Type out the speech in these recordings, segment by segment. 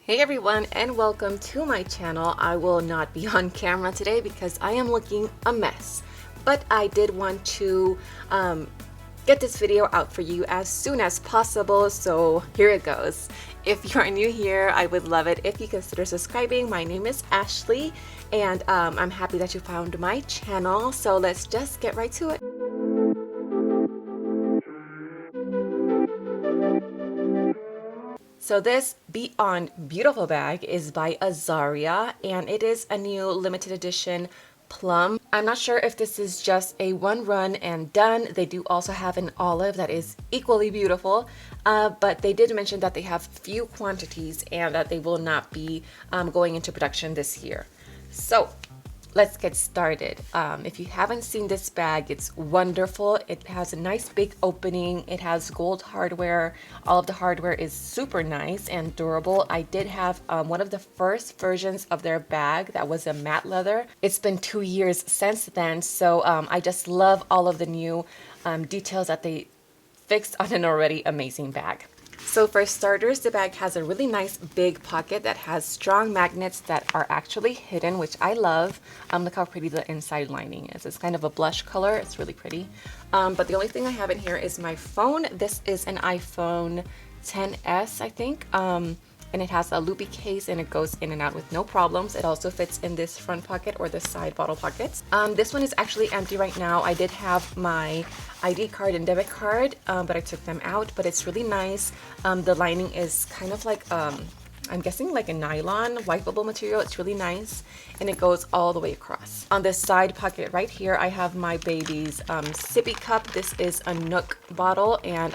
Hey everyone, and welcome to my channel. I will not be on camera today because I am looking a mess, but I did want to get this video out for you as soon as possible, so here it goes. If you're new here, I would love it if you consider subscribing. My name is Ashley, and I'm happy that you found my channel, so let's just get right to it. So this Beyond Beautiful bag is by Azaria, and it is a new limited edition Plum. I'm not sure if this is just a one run and done. They do also have an olive that is equally beautiful, but they did mention that they have few quantities and that they will not be going into production this year. So let's get started. If you haven't seen this bag, it's wonderful. It has a nice big opening. It has gold hardware. All of the hardware is super nice and durable. I did have one of the first versions of their bag that was a matte leather. It's been 2 years since then, so I just love all of the new details that they fixed on an already amazing bag. So for starters, the bag has a really nice big pocket that has strong magnets that are actually hidden, which I love. Look how pretty the inside lining is. It's kind of a blush color. It's really pretty. But the only thing I have in here is my phone. This is an iPhone XS, I think. And it has a loopy case and it goes in and out with no problems. It also fits in this front pocket or the side bottle pockets. This one is actually empty right now. I did have my ID card and debit card, but I took them out, but it's really nice. The lining is kind of like, I'm guessing like a nylon wipeable material. It's really nice and it goes all the way across. On this side pocket right here, I have my baby's sippy cup. This is a Nook bottle and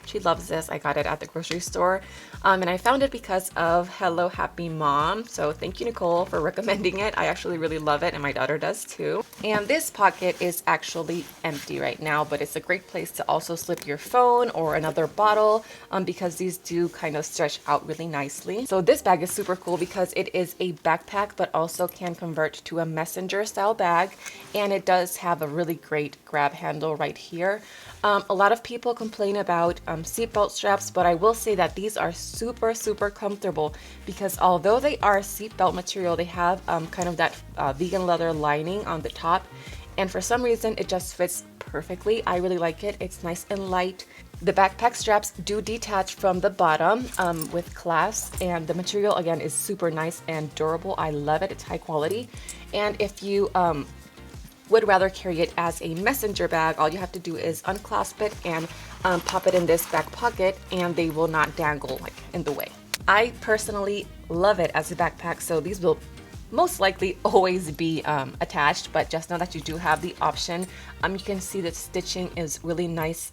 she loves this. I got it at the grocery store and I found it because of Hello Happy Mom. So thank you, Nicole, for recommending it. I actually really love it and my daughter does too. And this pocket is actually empty right now, but it's a great place to also slip your phone or another bottle because these do kind of stretch out really nicely. So this bag is super cool because it is a backpack, but also can convert to a messenger style bag. And it does have a really great grab handle right here. A lot of people complain about seatbelt straps, but I will say that these are super comfortable because although they are seatbelt material, they have kind of that vegan leather lining on the top. And for some reason, it just fits perfectly. I really like it. It's nice and light. The backpack straps do detach from the bottom with clasps, and the material again is super nice and durable. I love it. It's high quality. And if you would rather carry it as a messenger bag, all you have to do is unclasp it and pop it in this back pocket and they will not dangle like in the way. I personally love it as a backpack, so these will most likely always be attached, but just know that you do have the option. You can see that stitching is really nice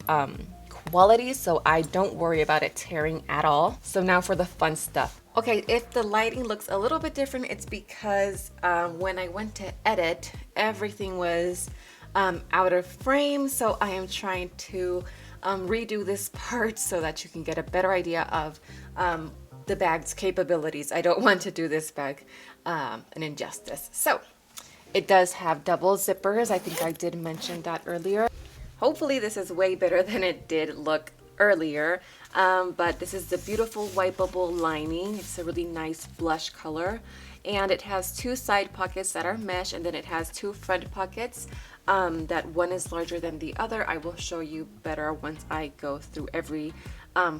quality, so I don't worry about it tearing at all. So now for the fun stuff. Okay, if the lighting looks a little bit different, it's because when I went to edit, everything was out of frame, so I am trying to redo this part so that you can get a better idea of the bag's capabilities. I don't want to do this bag an injustice. So it does have double zippers. I think I did mention that earlier. Hopefully this is way better than it did look earlier, but this is the beautiful wipeable lining. It's a really nice blush color, and it has two side pockets that are mesh, and then it has two front pockets that one is larger than the other. I will show you better once I go through every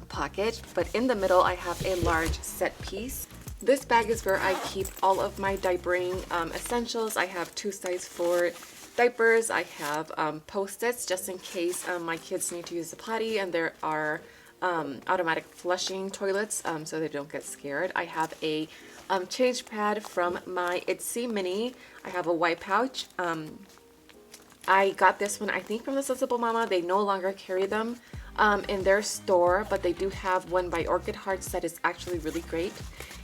pocket, but in the middle I have a large set piece. This bag is where I keep all of my diapering essentials. I have 2 size 4 diapers. I have Post-its just in case my kids need to use the potty, and there are automatic flushing toilets so they don't get scared. I have a change pad from my Itsy Mini. I have a white pouch. I got this one, I think, from the Sensible Mama. They no longer carry them in their store, but they do have one by Orchid Hearts that is actually really great.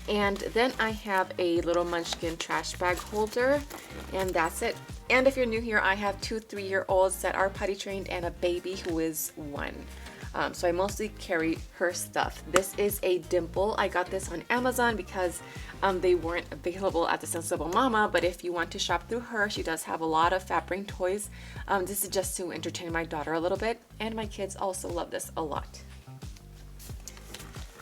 And then I have a little Munchkin trash bag holder, and that's it. And if you're new here, I have 2 3-year-olds that are potty trained and a baby who is 1. So I mostly carry her stuff. This is a dimple. I got this on Amazon because they weren't available at the Sensible Mama, but if you want to shop through her, she does have a lot of Fat-Brain toys. This is just to entertain my daughter a little bit, and my kids also love this a lot.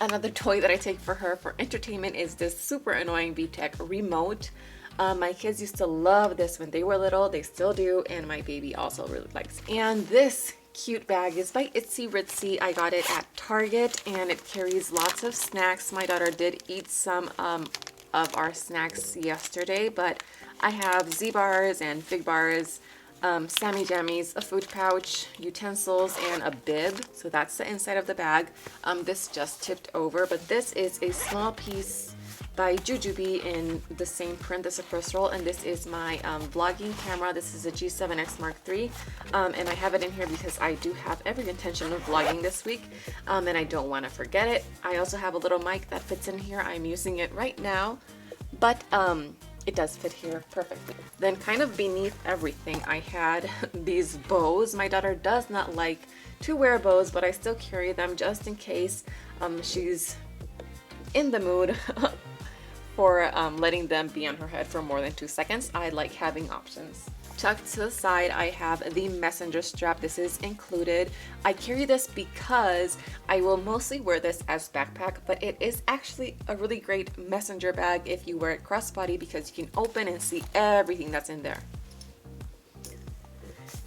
Another toy that I take for her for entertainment is this super annoying VTech remote. My kids used to love this when they were little, they still do, and my baby also really likes it. And this cute bag is by Itsy Ritzy. I got it at Target and it carries lots of snacks. My daughter did eat some of our snacks yesterday, but I have Z-bars and Fig bars, Sammy Jammies, a food pouch, utensils, and a bib. So that's the inside of the bag. This just tipped over, but this is a small piece by Jujubee in the same print, the first roll, and this is my vlogging camera. This is a G7X Mark III, and I have it in here because I do have every intention of vlogging this week, and I don't want to forget it. I also have a little mic that fits in here. I'm using it right now, but it does fit here perfectly. Then kind of beneath everything, I had these bows. My daughter does not like to wear bows, but I still carry them just in case she's in the mood for letting them be on her head for more than 2 seconds. I like having options. Tucked to the side, I have the messenger strap. This is included. I carry this because I will mostly wear this as backpack, but it is actually a really great messenger bag if you wear it crossbody because you can open and see everything that's in there.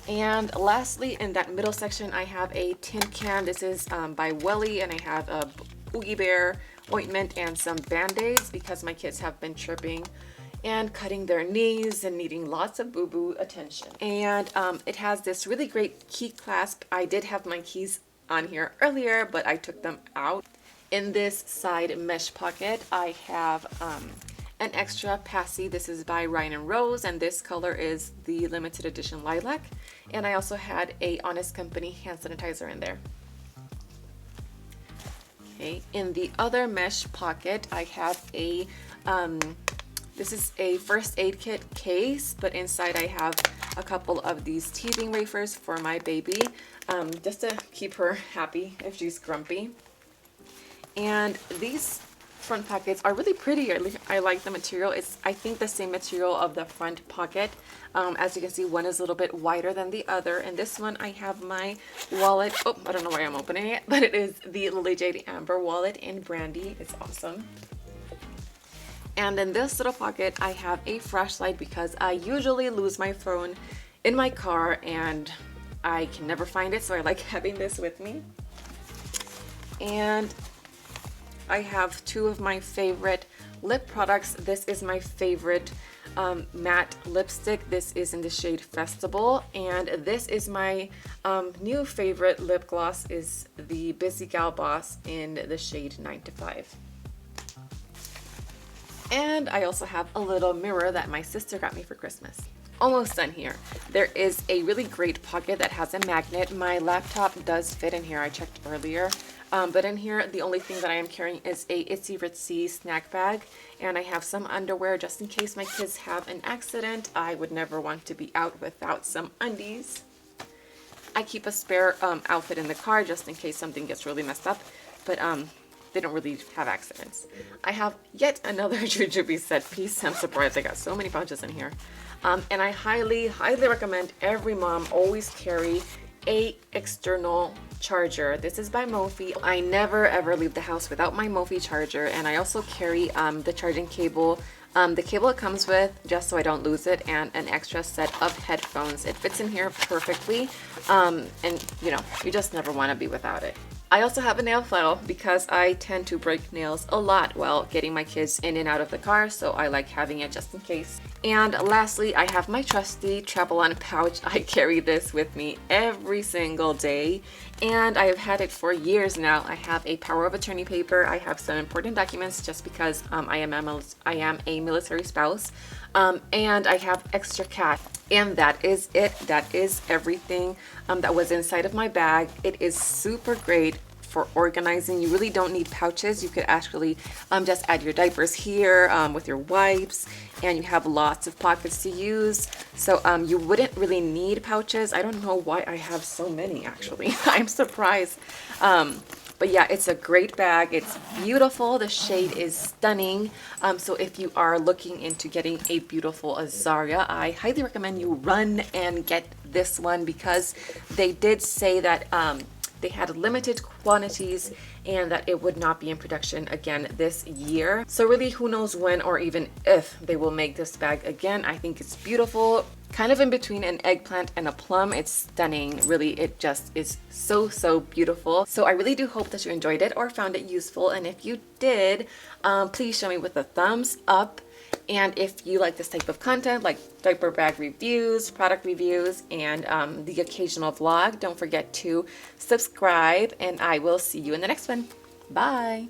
And lastly, in that middle section, I have a tin can. This is by Welly, and I have a Oogie Bear ointment and some band-aids because my kids have been tripping and cutting their knees and needing lots of boo-boo attention. And it has this really great key clasp. I did have my keys on here earlier, but I took them out. In this side mesh pocket, I have an extra passy. This is by Ryan and Rose, and this color is the limited edition lilac. And I also had a Honest Company hand sanitizer in there. Okay, in the other mesh pocket, I have a, this is a first aid kit case, but inside I have a couple of these teething wafers for my baby, just to keep her happy if she's grumpy. And these front pockets are really pretty. I like the material. It's, I think, the same material of the front pocket. As you can see, one is a little bit wider than the other. And this one, I have my wallet. Oh, I don't know why I'm opening it, but it is the Lily Jade Amber wallet in Brandy. It's awesome. And in this little pocket, I have a flashlight because I usually lose my phone in my car and I can never find it, so I like having this with me. And I have two of my favorite lip products. This is my favorite matte lipstick. This is in the shade Festival, and this is my new favorite lip gloss, is the Busy Gal Boss in the shade 9 to 5. And I also have a little mirror that my sister got me for Christmas. Almost done here. There is a really great pocket that has a magnet. My laptop does fit in here. I checked earlier. But in here, the only thing that I am carrying is a Itsy Ritzy snack bag, and I have some underwear just in case my kids have an accident. I would never want to be out without some undies. I keep a spare outfit in the car just in case something gets really messed up, but they don't really have accidents. I have yet another Jujubee set piece. I'm surprised I got so many pouches in here. And I highly recommend every mom always carry a external charger. This is by Mophie. I never ever leave the house without my Mophie charger, and I also carry the charging cable, the cable it comes with, just so I don't lose it, and an extra set of headphones. It fits in here perfectly, and you know, you just never want to be without it. I also have a nail file because I tend to break nails a lot while getting my kids in and out of the car, so I like having it just in case. And lastly, I have my trusty travel-on pouch. I carry this with me every single day, and I have had it for years now. I have a power of attorney paper. I have some important documents just because I am a military spouse, and I have extra cash. And that is it. That is everything that was inside of my bag. It is super great for organizing. You really don't need pouches. You could actually just add your diapers here with your wipes, and you have lots of pockets to use. So you wouldn't really need pouches. I don't know why I have so many, actually. I'm surprised. But yeah, it's a great bag. It's beautiful. The shade is stunning. So if you are looking into getting a beautiful Azaria, I highly recommend you run and get this one because they did say that they had limited quantities and that it would not be in production again this year. So really, who knows when or even if they will make this bag again. I think it's beautiful, kind of in between an eggplant and a plum. It's stunning. Really, it just is so beautiful. So I really do hope that you enjoyed it or found it useful, and if you did, please show me with a thumbs up. And if you like this type of content, like diaper bag reviews, product reviews, and the occasional vlog, don't forget to subscribe, and I will see you in the next one. Bye!